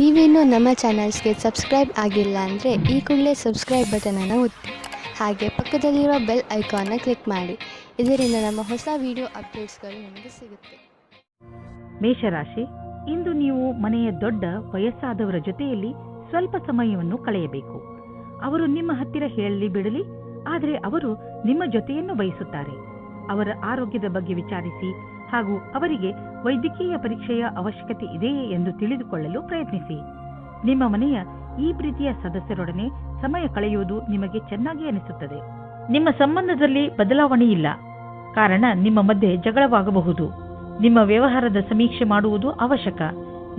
ನೀವೇನೂ ನಮ್ಮ ಚಾನಲ್ಸ್ಗೆ ಸಬ್ಸ್ಕ್ರೈಬ್ ಆಗಿಲ್ಲ ಅಂದರೆ ಈ ಕೂಡಲೇ ಸಬ್ಸ್ಕ್ರೈಬ್ ಬಟನನ್ನು ಒತ್ತಿ ಹಾಗೆ ಪಕ್ಕದಲ್ಲಿರುವ ಬೆಲ್ ಐಕಾನ್ನ ಕ್ಲಿಕ್ ಮಾಡಿ. ಇದರಿಂದ ನಮ್ಮ ಹೊಸ ವಿಡಿಯೋ ಅಪ್ಡೇಟ್ಸ್ಗಳು ನಿಮಗೆ ಸಿಗುತ್ತೆ. ಮೇಷರಾಶಿ, ಇಂದು ನೀವು ಮನೆಯ ದೊಡ್ಡ ವಯಸ್ಸಾದವರ ಜೊತೆಯಲ್ಲಿ ಸ್ವಲ್ಪ ಸಮಯವನ್ನು ಕಳೆಯಬೇಕು. ಅವರು ನಿಮ್ಮ ಹತ್ತಿರ ಹೇಳಲಿ ಬಿಡಲಿ, ಆದರೆ ಅವರು ನಿಮ್ಮ ಜೊತೆಯನ್ನು ಬಯಸುತ್ತಾರೆ. ಅವರ ಆರೋಗ್ಯದ ಬಗ್ಗೆ ವಿಚಾರಿಸಿ ಹಾಗೂ ಅವರಿಗೆ ವೈದ್ಯಕೀಯ ಪರೀಕ್ಷೆಯ ಅವಶ್ಯಕತೆ ಇದೆಯೇ ಎಂದು ತಿಳಿದುಕೊಳ್ಳಲು ಪ್ರಯತ್ನಿಸಿ. ನಿಮ್ಮ ಮನೆಯ ಈ ಪ್ರೀತಿಯ ಸದಸ್ಯರೊಡನೆ ಸಮಯ ಕಳೆಯುವುದು ನಿಮಗೆ ಚೆನ್ನಾಗಿ ಅನಿಸುತ್ತದೆ. ನಿಮ್ಮ ಸಂಬಂಧದಲ್ಲಿ ಬದಲಾವಣೆ ಇಲ್ಲ, ಕಾರಣ ನಿಮ್ಮ ಮಧ್ಯೆ ಜಗಳವಾಗಬಹುದು. ನಿಮ್ಮ ವ್ಯವಹಾರದ ಸಮೀಕ್ಷೆ ಮಾಡುವುದು ಅವಶ್ಯಕ.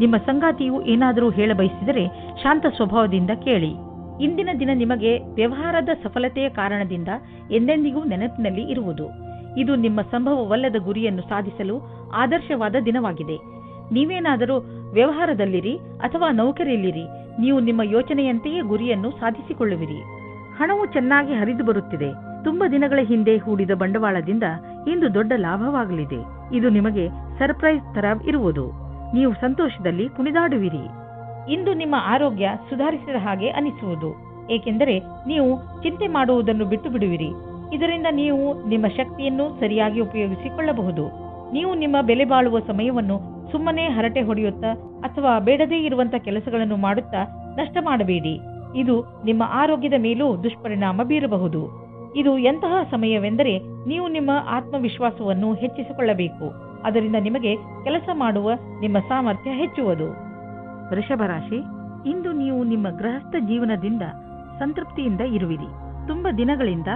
ನಿಮ್ಮ ಸಂಗಾತಿಯು ಏನಾದರೂ ಹೇಳಬಯಸಿದರೆ ಶಾಂತ ಸ್ವಭಾವದಿಂದ ಕೇಳಿ. ಇಂದಿನ ದಿನ ನಿಮಗೆ ವ್ಯವಹಾರದ ಸಫಲತೆಯ ಕಾರಣದಿಂದ ಎಂದೆಂದಿಗೂ ನೆನಪಿನಲ್ಲಿ ಇರುವುದು. ಇದು ನಿಮ್ಮ ಸಂಭವವಲ್ಲದ ಗುರಿಯನ್ನು ಸಾಧಿಸಲು ಆದರ್ಶವಾದ ದಿನವಾಗಿದೆ. ನೀವೇನಾದರೂ ವ್ಯವಹಾರದಲ್ಲಿರಿ ಅಥವಾ ನೌಕರಿಯಲ್ಲಿರಿ, ನೀವು ನಿಮ್ಮ ಯೋಚನೆಯಂತೆಯೇ ಗುರಿಯನ್ನು ಸಾಧಿಸಿಕೊಳ್ಳುವಿರಿ. ಹಣವು ಚೆನ್ನಾಗಿ ಹರಿದು ಬರುತ್ತಿದೆ. ತುಂಬ ದಿನಗಳ ಹಿಂದೆ ಹೂಡಿದ ಬಂಡವಾಳದಿಂದ ಇಂದು ದೊಡ್ಡ ಲಾಭವಾಗಲಿದೆ. ಇದು ನಿಮಗೆ ಸರ್ಪ್ರೈಸ್ ತರ ಇರುವುದು. ನೀವು ಸಂತೋಷದಲ್ಲಿ ಕುಣಿದಾಡುವಿರಿ. ಇಂದು ನಿಮ್ಮ ಆರೋಗ್ಯ ಸುಧಾರಿಸಿದ ಹಾಗೆ ಅನಿಸುವುದು, ಏಕೆಂದರೆ ನೀವು ಚಿಂತೆ ಮಾಡುವುದನ್ನು ಬಿಟ್ಟು ಬಿಡುವಿರಿ. ಇದರಿಂದ ನೀವು ನಿಮ್ಮ ಶಕ್ತಿಯನ್ನು ಸರಿಯಾಗಿ ಉಪಯೋಗಿಸಿಕೊಳ್ಳಬಹುದು. ನೀವು ನಿಮ್ಮ ಬೆಲೆ ಬಾಳುವ ಸಮಯವನ್ನು ಸುಮ್ಮನೆ ಹರಟೆ ಹೊಡೆಯುತ್ತಾ ಅಥವಾ ಬೇಡದೇ ಇರುವಂತ ಕೆಲಸಗಳನ್ನು ಮಾಡುತ್ತಾ ನಷ್ಟ ಮಾಡಬೇಡಿ. ಇದು ನಿಮ್ಮ ಆರೋಗ್ಯದ ಮೇಲೂ ದುಷ್ಪರಿಣಾಮ ಬೀರಬಹುದು. ಇದು ಎಂತಹ ಸಮಯವೆಂದರೆ ನೀವು ನಿಮ್ಮ ಆತ್ಮವಿಶ್ವಾಸವನ್ನು ಹೆಚ್ಚಿಸಿಕೊಳ್ಳಬೇಕು. ಅದರಿಂದ ನಿಮಗೆ ಕೆಲಸ ಮಾಡುವ ನಿಮ್ಮ ಸಾಮರ್ಥ್ಯ ಹೆಚ್ಚುವುದು. ವೃಷಭರಾಶಿ, ಇಂದು ನೀವು ನಿಮ್ಮ ಗೃಹಸ್ಥ ಜೀವನದಿಂದ ಸಂತೃಪ್ತಿಯಿಂದ ಇರುವಿರಿ. ತುಂಬ ದಿನಗಳಿಂದ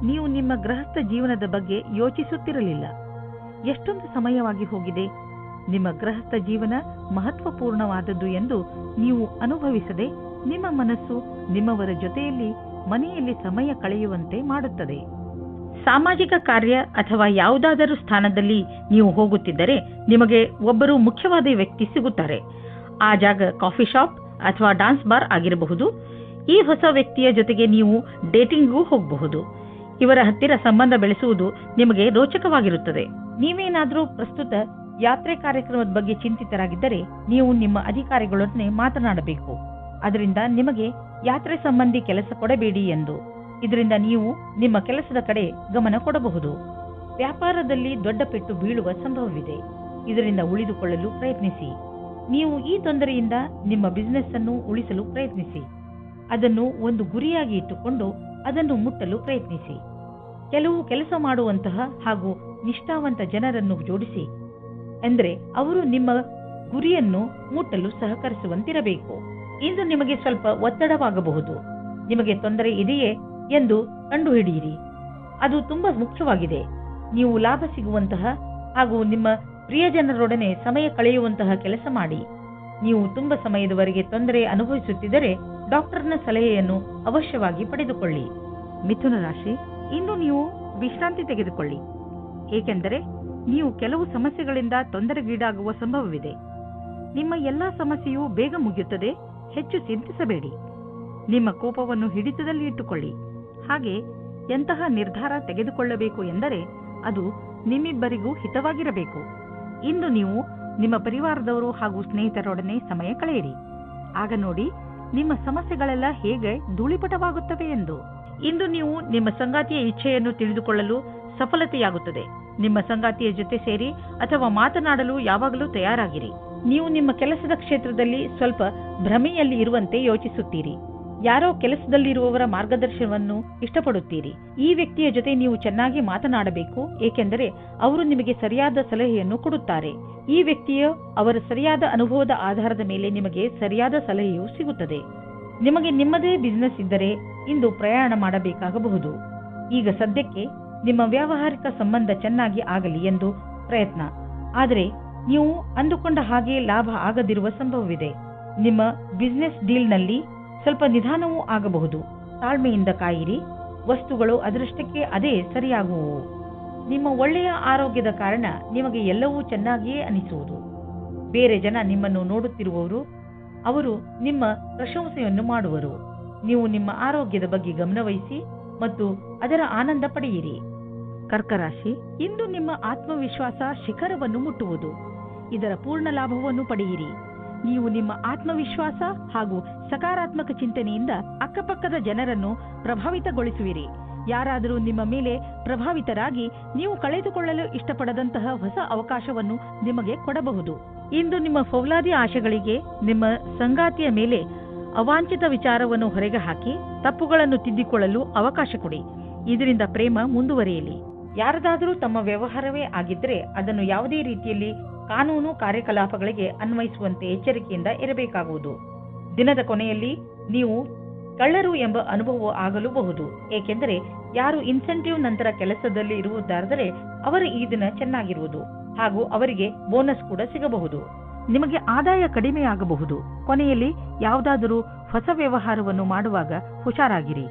ನೀವು ನಿಮ್ಮ ಗೃಹಸ್ಥ ಜೀವನದ ಬಗ್ಗೆ ಯೋಚಿಸುತ್ತಿರಲಿಲ್ಲ. ಎಷ್ಟೊಂದು ಸಮಯವಾಗಿ ಹೋಗಿದೆ. ನಿಮ್ಮ ಗೃಹಸ್ಥ ಜೀವನ ಮಹತ್ವಪೂರ್ಣವಾದದ್ದು ಎಂದು ನೀವು ಅನುಭವಿಸದೆ ನಿಮ್ಮ ಮನಸ್ಸು ನಿಮ್ಮವರ ಜೊತೆಯಲ್ಲಿ ಮನೆಯಲ್ಲಿ ಸಮಯ ಕಳೆಯುವಂತೆ ಮಾಡುತ್ತದೆ. ಸಾಮಾಜಿಕ ಕಾರ್ಯ ಅಥವಾ ಯಾವುದಾದರೂ ಸ್ಥಾನದಲ್ಲಿ ನೀವು ಹೋಗುತ್ತಿದ್ದರೆ ನಿಮಗೆ ಒಬ್ಬರು ಮುಖ್ಯವಾದ ವ್ಯಕ್ತಿ ಸಿಗುತ್ತಾರೆ. ಆ ಜಾಗ ಕಾಫಿ ಶಾಪ್ ಅಥವಾ ಡಾನ್ಸ್ ಬಾರ್ ಆಗಿರಬಹುದು. ಈ ಹೊಸ ವ್ಯಕ್ತಿಯ ಜೊತೆಗೆ ನೀವು ಡೇಟಿಂಗ್ಗೂ ಹೋಗಬಹುದು. ಇವರ ಹತ್ತಿರ ಸಂಬಂಧ ಬೆಳೆಸುವುದು ನಿಮಗೆ ರೋಚಕವಾಗಿರುತ್ತದೆ. ನೀವೇನಾದರೂ ಪ್ರಸ್ತುತ ಯಾತ್ರೆ ಕಾರ್ಯಕ್ರಮದ ಬಗ್ಗೆ ಚಿಂತಿತರಾಗಿದ್ದರೆ ನೀವು ನಿಮ್ಮ ಅಧಿಕಾರಿಗಳೊಡನೆ ಮಾತನಾಡಬೇಕು. ಅದರಿಂದ ನಿಮಗೆ ಯಾತ್ರೆ ಸಂಬಂಧಿ ಕೆಲಸ ಕೊಡಬೇಡಿ ಎಂದು. ಇದರಿಂದ ನೀವು ನಿಮ್ಮ ಕೆಲಸದ ಕಡೆ ಗಮನ ಕೊಡಬಹುದು. ವ್ಯಾಪಾರದಲ್ಲಿ ದೊಡ್ಡ ಪೆಟ್ಟು ಬೀಳುವ ಸಂಭವವಿದೆ. ಇದರಿಂದ ಉಳಿದುಕೊಳ್ಳಲು ಪ್ರಯತ್ನಿಸಿ. ನೀವು ಈ ತೊಂದರೆಯಿಂದ ನಿಮ್ಮ ಬಿಸಿನೆಸ್ ಅನ್ನು ಉಳಿಸಲು ಪ್ರಯತ್ನಿಸಿ. ಅದನ್ನು ಒಂದು ಗುರಿಯಾಗಿ ಇಟ್ಟುಕೊಂಡು ಅದನ್ನು ಮುಟ್ಟಲು ಪ್ರಯತ್ನಿಸಿ. ಕೆಲವು ಕೆಲಸ ಮಾಡುವಂತಹ ಹಾಗೂ ನಿಷ್ಠಾವಂತ ಜನರನ್ನು ಜೋಡಿಸಿ, ಎಂದರೆ ಅವರು ನಿಮ್ಮ ಗುರಿಯನ್ನು ಮುಟ್ಟಲು ಸಹಕರಿಸುವಂತಿರಬೇಕು. ಇಂದು ನಿಮಗೆ ಸ್ವಲ್ಪ ಒತ್ತಡವಾಗಬಹುದು. ನಿಮಗೆ ತೊಂದರೆ ಇದೆಯೇ ಎಂದು ಕಂಡುಹಿಡಿಯಿರಿ. ಅದು ತುಂಬಾ ಮುಖ್ಯವಾಗಿದೆ. ನೀವು ಲಾಭ ಸಿಗುವಂತಹ ಹಾಗೂ ನಿಮ್ಮ ಪ್ರಿಯಜನರೊಡನೆ ಸಮಯ ಕಳೆಯುವಂತಹ ಕೆಲಸ ಮಾಡಿ. ನೀವು ತುಂಬ ಸಮಯದವರೆಗೆ ತೊಂದರೆ ಅನುಭವಿಸುತ್ತಿದ್ದರೆ ಡಾಕ್ಟರ್ನ ಸಲಹೆಯನ್ನು ಅವಶ್ಯವಾಗಿ ಪಡೆದುಕೊಳ್ಳಿ. ಮಿಥುನ ರಾಶಿ, ಇಂದು ನೀವು ವಿಶ್ರಾಂತಿ ತೆಗೆದುಕೊಳ್ಳಿ, ಏಕೆಂದರೆ ನೀವು ಕೆಲವು ಸಮಸ್ಯೆಗಳಿಂದ ತೊಂದರೆಗೀಡಾಗುವ ಸಂಭವವಿದೆ. ನಿಮ್ಮ ಎಲ್ಲಾ ಸಮಸ್ಯೆಯೂ ಬೇಗ ಮುಗಿಯುತ್ತದೆ. ಹೆಚ್ಚು ಚಿಂತಿಸಬೇಡಿ. ನಿಮ್ಮ ಕೋಪವನ್ನು ಹಿಡಿತದಲ್ಲಿ ಇಟ್ಟುಕೊಳ್ಳಿ. ಹಾಗೆ ಎಂತಹ ನಿರ್ಧಾರ ತೆಗೆದುಕೊಳ್ಳಬೇಕು ಎಂದರೆ ಅದು ನಿಮ್ಮಿಬ್ಬರಿಗೂ ಹಿತವಾಗಿರಬೇಕು. ಇಂದು ನೀವು ನಿಮ್ಮ ಪರಿವಾರದವರು ಹಾಗೂ ಸ್ನೇಹಿತರೊಡನೆ ಸಮಯ ಕಳೆಯಿರಿ. ಆಗ ನೋಡಿ ನಿಮ್ಮ ಸಮಸ್ಯೆಗಳೆಲ್ಲ ಹೇಗೆ ಧೂಳಿಪಟವಾಗುತ್ತವೆ ಎಂದು. ಇಂದು ನೀವು ನಿಮ್ಮ ಸಂಗಾತಿಯ ಇಚ್ಛೆಯನ್ನು ತಿಳಿದುಕೊಳ್ಳಲು ಸಫಲತೆಯಾಗುತ್ತದೆ. ನಿಮ್ಮ ಸಂಗಾತಿಯ ಜೊತೆ ಸೇರಿ ಅಥವಾ ಮಾತನಾಡಲು ಯಾವಾಗಲೂ ತಯಾರಾಗಿರಿ. ನೀವು ನಿಮ್ಮ ಕೆಲಸದ ಕ್ಷೇತ್ರದಲ್ಲಿ ಸ್ವಲ್ಪ ಭ್ರಮೆಯಲ್ಲಿ ಇರುವಂತೆ ಯೋಚಿಸುತ್ತೀರಿ. ಯಾರೋ ಕೆಲಸದಲ್ಲಿರುವವರ ಮಾರ್ಗದರ್ಶನವನ್ನು ಇಷ್ಟಪಡುತ್ತೀರಿ. ಈ ವ್ಯಕ್ತಿಯ ಜೊತೆ ನೀವು ಚೆನ್ನಾಗಿ ಮಾತನಾಡಬೇಕು, ಏಕೆಂದರೆ ಅವರು ನಿಮಗೆ ಸರಿಯಾದ ಸಲಹೆಯನ್ನು ಕೊಡುತ್ತಾರೆ. ಈ ವ್ಯಕ್ತಿಯು ಅವರ ಸರಿಯಾದ ಅನುಭವದ ಆಧಾರದ ಮೇಲೆ ನಿಮಗೆ ಸರಿಯಾದ ಸಲಹೆಯು ಸಿಗುತ್ತದೆ. ನಿಮಗೆ ನಿಮ್ಮದೇ ಬಿಸಿನೆಸ್ ಇದ್ದರೆ ಇಂದು ಪ್ರಯಾಣ ಮಾಡಬೇಕಾಗಬಹುದು. ಈಗ ಸದ್ಯಕ್ಕೆ ನಿಮ್ಮ ವ್ಯಾವಹಾರಿಕ ಸಂಬಂಧ ಚೆನ್ನಾಗಿ ಆಗಲಿ ಎಂದು ಪ್ರಯತ್ನ, ಆದರೆ ನೀವು ಅಂದುಕೊಂಡ ಹಾಗೆ ಲಾಭ ಆಗದಿರುವ ಸಂಭವವಿದೆ. ನಿಮ್ಮ ಬಿಸಿನೆಸ್ ಡೀಲ್ನಲ್ಲಿ ಸ್ವಲ್ಪ ನಿಧಾನವೂ ಆಗಬಹುದು. ತಾಳ್ಮೆಯಿಂದ ಕಾಯಿರಿ. ವಸ್ತುಗಳು ಅದರಷ್ಟಕ್ಕೆ ಅದೇ ಸರಿಯಾಗುವು. ನಿಮ್ಮ ಒಳ್ಳೆಯ ಆರೋಗ್ಯದ ಕಾರಣ ನಿಮಗೆ ಎಲ್ಲವೂ ಚೆನ್ನಾಗಿಯೇ ಅನಿಸುವುದು. ಬೇರೆ ಜನ ನಿಮ್ಮನ್ನು ನೋಡುತ್ತಿರುವವರು, ಅವರು ನಿಮ್ಮ ಪ್ರಶಂಸೆಯನ್ನು ಮಾಡುವರು. ನೀವು ನಿಮ್ಮ ಆರೋಗ್ಯದ ಬಗ್ಗೆ ಗಮನವಹಿಸಿ ಮತ್ತು ಅದರ ಆನಂದ ಪಡೆಯಿರಿ. ಕರ್ಕರಾಶಿ, ಇಂದು ನಿಮ್ಮ ಆತ್ಮವಿಶ್ವಾಸ ಶಿಖರವನ್ನು ಮುಟ್ಟುವುದು. ಇದರ ಪೂರ್ಣ ಲಾಭವನ್ನು ಪಡೆಯಿರಿ. ನೀವು ನಿಮ್ಮ ಆತ್ಮವಿಶ್ವಾಸ ಹಾಗೂ ಸಕಾರಾತ್ಮಕ ಚಿಂತನೆಯಿಂದ ಅಕ್ಕಪಕ್ಕದ ಜನರನ್ನು ಪ್ರಭಾವಿತಗೊಳಿಸುವಿರಿ. ಯಾರಾದರೂ ನಿಮ್ಮ ಮೇಲೆ ಪ್ರಭಾವಿತರಾಗಿ ನೀವು ಕಳೆದುಕೊಳ್ಳಲು ಇಷ್ಟಪಡದಂತಹ ಹೊಸ ಅವಕಾಶವನ್ನು ನಿಮಗೆ ಕೊಡಬಹುದು. ಇಂದು ನಿಮ್ಮ ಫೌಲಾದಿ ಆಶೆಗಳಿಗೆ ನಿಮ್ಮ ಸಂಗಾತಿಯ ಮೇಲೆ ಅವಾಂಛಿತ ವಿಚಾರವನ್ನು ಹೊರಗೆ ಹಾಕಿ ತಪ್ಪುಗಳನ್ನು ತಿದ್ದಿಕೊಳ್ಳಲು ಅವಕಾಶ ಕೊಡಿ. ಇದರಿಂದ ಪ್ರೇಮ ಮುಂದುವರಿಯಲಿ. ಯಾರದಾದರೂ ತಮ್ಮ ವ್ಯವಹಾರವೇ ಆಗಿದ್ದರೆ ಅದನ್ನು ಯಾವುದೇ ರೀತಿಯಲ್ಲಿ ಕಾನೂನು ಕಾರ್ಯಕಲಾಪಗಳಿಗೆ ಅನ್ವಯಿಸುವಂತೆ ಎಚ್ಚರಿಕೆಯಿಂದ ಇರಬೇಕಾಗುವುದು. ದಿನದ ಕೊನೆಯಲ್ಲಿ ನೀವು ಕಳ್ಳರು ಎಂಬ ಅನುಭವ ಆಗಲೂಬಹುದು. ಏಕೆಂದರೆ ಯಾರು ಇನ್ಸೆಂಟಿವ್ ನಂತರ ಕೆಲಸದಲ್ಲಿ ಇರುವುದಾದರೆ ಅವರ ಈ ದಿನ ಚೆನ್ನಾಗಿರುವುದು ಹಾಗೂ ಅವರಿಗೆ ಬೋನಸ್ ಕೂಡ ಸಿಗಬಹುದು. ನಿಮಗೆ ಆದಾಯ ಕಡಿಮೆಯಾಗಬಹುದು. ಕೊನೆಯಲ್ಲಿ ಯಾವುದಾದರೂ ಹೊಸ ವ್ಯವಹಾರವನ್ನು ಮಾಡುವಾಗ ಹುಷಾರಾಗಿರಿ.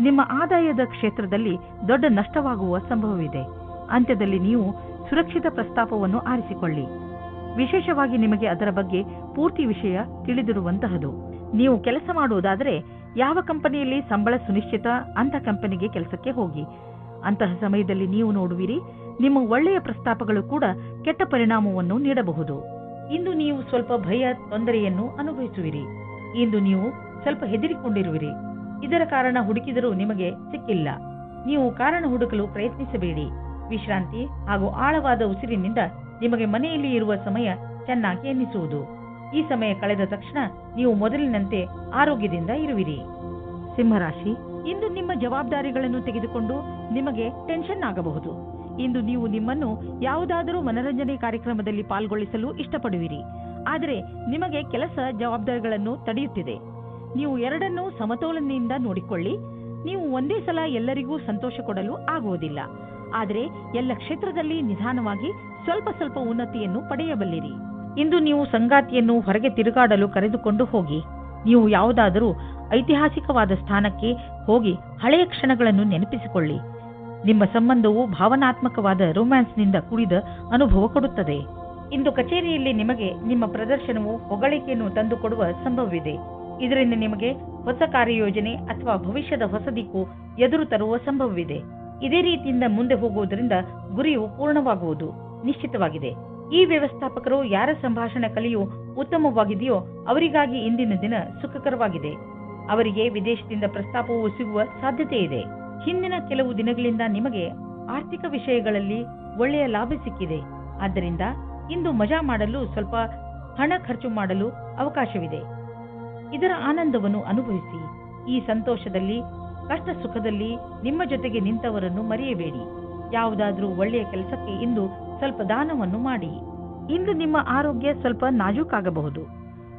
ನಿಮ್ಮ ಆದಾಯದ ಕ್ಷೇತ್ರದಲ್ಲಿ ದೊಡ್ಡ ನಷ್ಟವಾಗುವ ಸಂಭವವಿದೆ. ಅಂತ್ಯದಲ್ಲಿ ನೀವು ಸುರಕ್ಷಿತ ಪ್ರಸ್ತಾಪವನ್ನು ಆರಿಸಿಕೊಳ್ಳಿ. ವಿಶೇಷವಾಗಿ ನಿಮಗೆ ಅದರ ಬಗ್ಗೆ ಪೂರ್ತಿ ವಿಷಯ ತಿಳಿದಿರುವಂತಹದು. ನೀವು ಕೆಲಸ ಮಾಡುವುದಾದರೆ ಯಾವ ಕಂಪನಿಯಲ್ಲಿ ಸಂಬಳ ಸುನಿಶ್ಚಿತ ಅಂತ ಕಂಪನಿಗೆ ಕೆಲಸಕ್ಕೆ ಹೋಗಿ. ಅಂತಹ ಸಮಯದಲ್ಲಿ ನೀವು ನೋಡುವಿರಿ, ನಿಮ್ಮ ಒಳ್ಳೆಯ ಪ್ರಸ್ತಾಪಗಳು ಕೂಡ ಕೆಟ್ಟ ಪರಿಣಾಮವನ್ನು ನೀಡಬಹುದು. ಇಂದು ನೀವು ಸ್ವಲ್ಪ ಭಯ ತೊಂದರೆಯನ್ನು ಅನುಭವಿಸುವಿರಿ. ಇಂದು ನೀವು ಸ್ವಲ್ಪ ಹೆದರಿಕೊಂಡಿರುವಿರಿ. ಇದರ ಕಾರಣ ಹುಡುಕಿದರೂ ನಿಮಗೆ ಸಿಕ್ಕಿಲ್ಲ. ನೀವು ಕಾರಣ ಹುಡುಕಲು ಪ್ರಯತ್ನಿಸಬೇಡಿ. ವಿಶ್ರಾಂತಿ ಹಾಗೂ ಆಳವಾದ ಉಸಿರಿನಿಂದ ನಿಮಗೆ ಮನೆಯಲ್ಲಿ ಇರುವ ಸಮಯ ಚೆನ್ನಾಗಿ ಎನ್ನಿಸುವುದು. ಈ ಸಮಯ ಕಳೆದ ತಕ್ಷಣ ನೀವು ಮೊದಲಿನಂತೆ ಆರೋಗ್ಯದಿಂದ ಇರುವಿರಿ. ಸಿಂಹರಾಶಿ, ಇಂದು ನಿಮ್ಮ ಜವಾಬ್ದಾರಿಗಳನ್ನು ತೆಗೆದುಕೊಂಡು ನಿಮಗೆ ಟೆನ್ಷನ್ ಆಗಬಹುದು. ಇಂದು ನೀವು ನಿಮ್ಮನ್ನು ಯಾವುದಾದರೂ ಮನರಂಜನೆ ಕಾರ್ಯಕ್ರಮದಲ್ಲಿ ಪಾಲ್ಗೊಳಿಸಲು ಇಷ್ಟಪಡುವಿರಿ. ಆದರೆ ನಿಮಗೆ ಕೆಲಸ ಜವಾಬ್ದಾರಿಗಳನ್ನು ತಡೆಯುತ್ತಿದೆ. ನೀವು ಎರಡನ್ನೂ ಸಮತೋಲನೆಯಿಂದ ನೋಡಿಕೊಳ್ಳಿ. ನೀವು ಒಂದೇ ಸಲ ಎಲ್ಲರಿಗೂ ಸಂತೋಷ ಕೊಡಲು ಆಗುವುದಿಲ್ಲ. ಆದರೆ ಎಲ್ಲ ಕ್ಷೇತ್ರದಲ್ಲಿ ನಿಧಾನವಾಗಿ ಸ್ವಲ್ಪ ಸ್ವಲ್ಪ ಉನ್ನತಿಯನ್ನು ಪಡೆಯಬಲ್ಲಿರಿ. ಇಂದು ನೀವು ಸಂಗಾತಿಯನ್ನು ಹೊರಗೆ ತಿರುಗಾಡಲು ಕರೆದುಕೊಂಡು ಹೋಗಿ. ನೀವು ಯಾವುದಾದರೂ ಐತಿಹಾಸಿಕವಾದ ಸ್ಥಾನಕ್ಕೆ ಹೋಗಿ ಹಳೆಯ ಕ್ಷಣಗಳನ್ನು ನೆನಪಿಸಿಕೊಳ್ಳಿ. ನಿಮ್ಮ ಸಂಬಂಧವು ಭಾವನಾತ್ಮಕವಾದ ರೊಮ್ಯಾನ್ಸ್ನಿಂದ ಕೂಡಿದ ಅನುಭವ ಕೊಡುತ್ತದೆ. ಇಂದು ಕಚೇರಿಯಲ್ಲಿ ನಿಮಗೆ ನಿಮ್ಮ ಪ್ರದರ್ಶನವು ಹೊಗಳಿಕೆಯನ್ನು ತಂದುಕೊಡುವ ಸಂಭವವಿದೆ. ಇದರಿಂದ ನಿಮಗೆ ಹೊಸ ಕಾರ್ಯಯೋಜನೆ ಅಥವಾ ಭವಿಷ್ಯದ ಹೊಸ ದಿಕ್ಕು ಎದುರು ತರುವ ಸಂಭವವಿದೆ. ಇದೇ ರೀತಿಯಿಂದ ಮುಂದೆ ಹೋಗುವುದರಿಂದ ಗುರಿಯು ಪೂರ್ಣವಾಗುವುದು ನಿಶ್ಚಿತವಾಗಿದೆ. ಈ ವ್ಯವಸ್ಥಾಪಕರು ಯಾರ ಸಂಭಾಷಣೆ ಕಲಿಯು ಉತ್ತಮವಾಗಿದೆಯೋ ಅವರಿಗಾಗಿ ಇಂದಿನ ದಿನ ಸುಖಕರವಾಗಿದೆ. ಅವರಿಗೆ ವಿದೇಶದಿಂದ ಪ್ರಸ್ತಾಪವು ಸಿಗುವ ಸಾಧ್ಯತೆ ಇದೆ. ಹಿಂದಿನ ಕೆಲವು ದಿನಗಳಿಂದ ನಿಮಗೆ ಆರ್ಥಿಕ ವಿಷಯಗಳಲ್ಲಿ ಒಳ್ಳೆಯ ಲಾಭ ಸಿಕ್ಕಿದೆ. ಆದ್ದರಿಂದ ಇಂದು ಮಜಾ ಮಾಡಲು ಸ್ವಲ್ಪ ಹಣ ಖರ್ಚು ಮಾಡಲು ಅವಕಾಶವಿದೆ. ಇದರ ಆನಂದವನ್ನು ಅನುಭವಿಸಿ. ಈ ಸಂತೋಷದಲ್ಲಿ ಕಷ್ಟ ಸುಖದಲ್ಲಿ ನಿಮ್ಮ ಜೊತೆಗೆ ನಿಂತವರನ್ನು ಮರೆಯಬೇಡಿ. ಯಾವುದಾದ್ರೂ ಒಳ್ಳೆಯ ಕೆಲಸಕ್ಕೆ ಇಂದು ಸ್ವಲ್ಪ ದಾನವನ್ನು ಮಾಡಿ. ಇಂದು ನಿಮ್ಮ ಆರೋಗ್ಯ ಸ್ವಲ್ಪ ನಾಜೂಕಾಗಬಹುದು.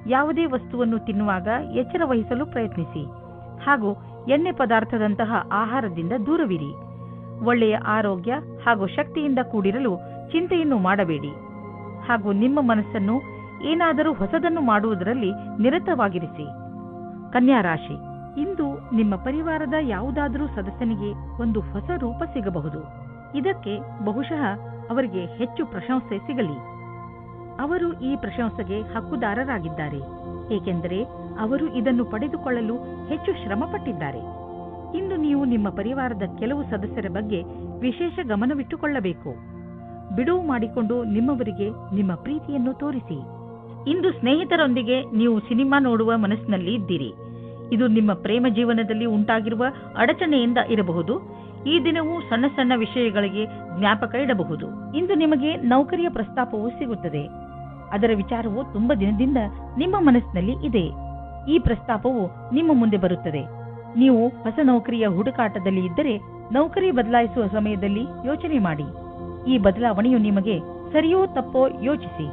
ಯಾವುದೇ ವಸ್ತುವನ್ನು ತಿನ್ನುವಾಗ ಎಚ್ಚರ ವಹಿಸಲು ಪ್ರಯತ್ನಿಸಿ ಹಾಗೂ ಎಣ್ಣೆ ಪದಾರ್ಥದಂತಹ ಆಹಾರದಿಂದ ದೂರವಿರಿ. ಒಳ್ಳೆಯ ಆರೋಗ್ಯ ಹಾಗೂ ಶಕ್ತಿಯಿಂದ ಕೂಡಿರಲು ಚಿಂತೆಯನ್ನು ಮಾಡಬೇಡಿ ಹಾಗೂ ನಿಮ್ಮ ಮನಸ್ಸನ್ನು ಏನಾದರೂ ಹೊಸದನ್ನು ಮಾಡುವುದರಲ್ಲಿ ನಿರತವಾಗಿರಿಸಿ. ಕನ್ಯಾ ರಾಶಿ, ಇಂದು ನಿಮ್ಮ ಪರಿವಾರದ ಯಾವುದಾದರೂ ಸದಸ್ಯನಿಗೆ ಒಂದು ಹೊಸ ರೂಪ ಸಿಗಬಹುದು. ಇದಕ್ಕೆ ಬಹುಶಃ ಅವರಿಗೆ ಹೆಚ್ಚು ಪ್ರಶಂಸೆ ಸಿಗಲಿ. ಅವರು ಈ ಪ್ರಶಂಸೆಗೆ ಹಕ್ಕುದಾರರಾಗಿದ್ದಾರೆ, ಏಕೆಂದರೆ ಅವರು ಇದನ್ನು ಪಡೆದುಕೊಳ್ಳಲು ಹೆಚ್ಚು ಶ್ರಮಪಟ್ಟಿದ್ದಾರೆ. ಇಂದು ನೀವು ನಿಮ್ಮ ಪರಿವಾರದ ಕೆಲವು ಸದಸ್ಯರ ಬಗ್ಗೆ ವಿಶೇಷ ಗಮನವಿಟ್ಟುಕೊಳ್ಳಬೇಕು. ಬಿಡುವು ಮಾಡಿಕೊಂಡು ನಿಮ್ಮವರಿಗೆ ನಿಮ್ಮ ಪ್ರೀತಿಯನ್ನು ತೋರಿಸಿ. ಇಂದು ಸ್ನೇಹಿತರೊಂದಿಗೆ ನೀವು ಸಿನಿಮಾ ನೋಡುವ ಮನಸ್ಸಿನಲ್ಲಿ ಇದ್ದೀರಿ. ಇದು ನಿಮ್ಮ ಪ್ರೇಮ ಜೀವನದಲ್ಲಿ ಉಂಟಾಗಿರುವ ಅಡಚಣೆಯಿಂದ ಇರಬಹುದು. ಈ ದಿನವೂ ಸಣ್ಣ ಸಣ್ಣ ವಿಷಯಗಳಿಗೆ ಜ್ಞಾಪಕ ಇಡಬಹುದು. ಇಂದು ನಿಮಗೆ ನೌಕರಿಯ ಪ್ರಸ್ತಾಪವು ಸಿಗುತ್ತದೆ. ಅದರ ವಿಚಾರವು ತುಂಬ ದಿನದಿಂದ ನಿಮ್ಮ ಮನಸ್ಸಿನಲ್ಲಿ ಇದೆ. ಈ ಪ್ರಸ್ತಾಪವು ನಿಮ್ಮ ಮುಂದೆ ಬರುತ್ತದೆ. ನೀವು ಹೊಸ ನೌಕರಿಯ ಹುಡುಕಾಟದಲ್ಲಿ ಇದ್ದರೆ ನೌಕರಿ ಬದಲಾಯಿಸುವ ಸಮಯದಲ್ಲಿ ಯೋಚನೆ ಮಾಡಿ. ಈ ಬದಲಾವಣೆಯು ನಿಮಗೆ ಸರಿಯೋ ತಪ್ಪೋ ಯೋಚಿಸಿ.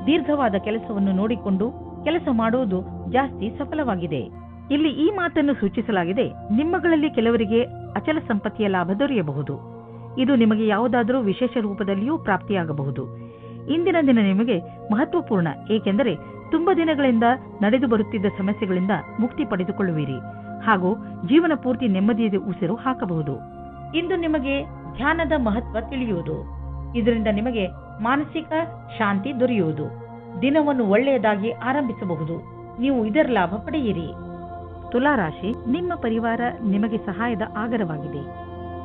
ದೀರ್ಘವಾದ ಕೆಲಸವನ್ನು ನೋಡಿಕೊಂಡು ಕೆಲಸ ಮಾಡುವುದು ಜಾಸ್ತಿ ಸಫಲವಾಗಿದೆ. ಇಲ್ಲಿ ಈ ಮಾತನ್ನು ಸೂಚಿಸಲಾಗಿದೆ, ನಿಮ್ಮಗಳಲ್ಲಿ ಕೆಲವರಿಗೆ ಅಚಲ ಸಂಪತ್ತಿಯ ಲಾಭ ದೊರೆಯಬಹುದು. ಇದು ನಿಮಗೆ ಯಾವುದಾದರೂ ವಿಶೇಷ ರೂಪದಲ್ಲಿಯೂ ಪ್ರಾಪ್ತಿಯಾಗಬಹುದು. ಇಂದಿನ ದಿನ ನಿಮಗೆ ಮಹತ್ವಪೂರ್ಣ, ಏಕೆಂದರೆ ತುಂಬ ದಿನಗಳಿಂದ ನಡೆದು ಬರುತ್ತಿದ್ದ ಸಮಸ್ಯೆಗಳಿಂದ ಮುಕ್ತಿ ಪಡೆದುಕೊಳ್ಳುವಿರಿ ಹಾಗೂ ಜೀವನ ಪೂರ್ತಿ ನೆಮ್ಮದಿಯ ಉಸಿರು ಹಾಕಬಹುದು. ಇಂದು ನಿಮಗೆ ಧ್ಯಾನದ ಮಹತ್ವ ತಿಳಿಯುವುದು. ಇದರಿಂದ ನಿಮಗೆ ಮಾನಸಿಕ ಶಾಂತಿ ದೊರೆಯುವುದು. ದಿನವನ್ನು ಒಳ್ಳೆಯದಾಗಿ ಆರಂಭಿಸಬಹುದು. ನೀವು ಇದರ ಲಾಭ ಪಡೆಯಿರಿ. ತುಲಾರಾಶಿ, ನಿಮ್ಮ ಪರಿವಾರ ನಿಮಗೆ ಸಹಾಯದ ಆಗರವಾಗಿದೆ.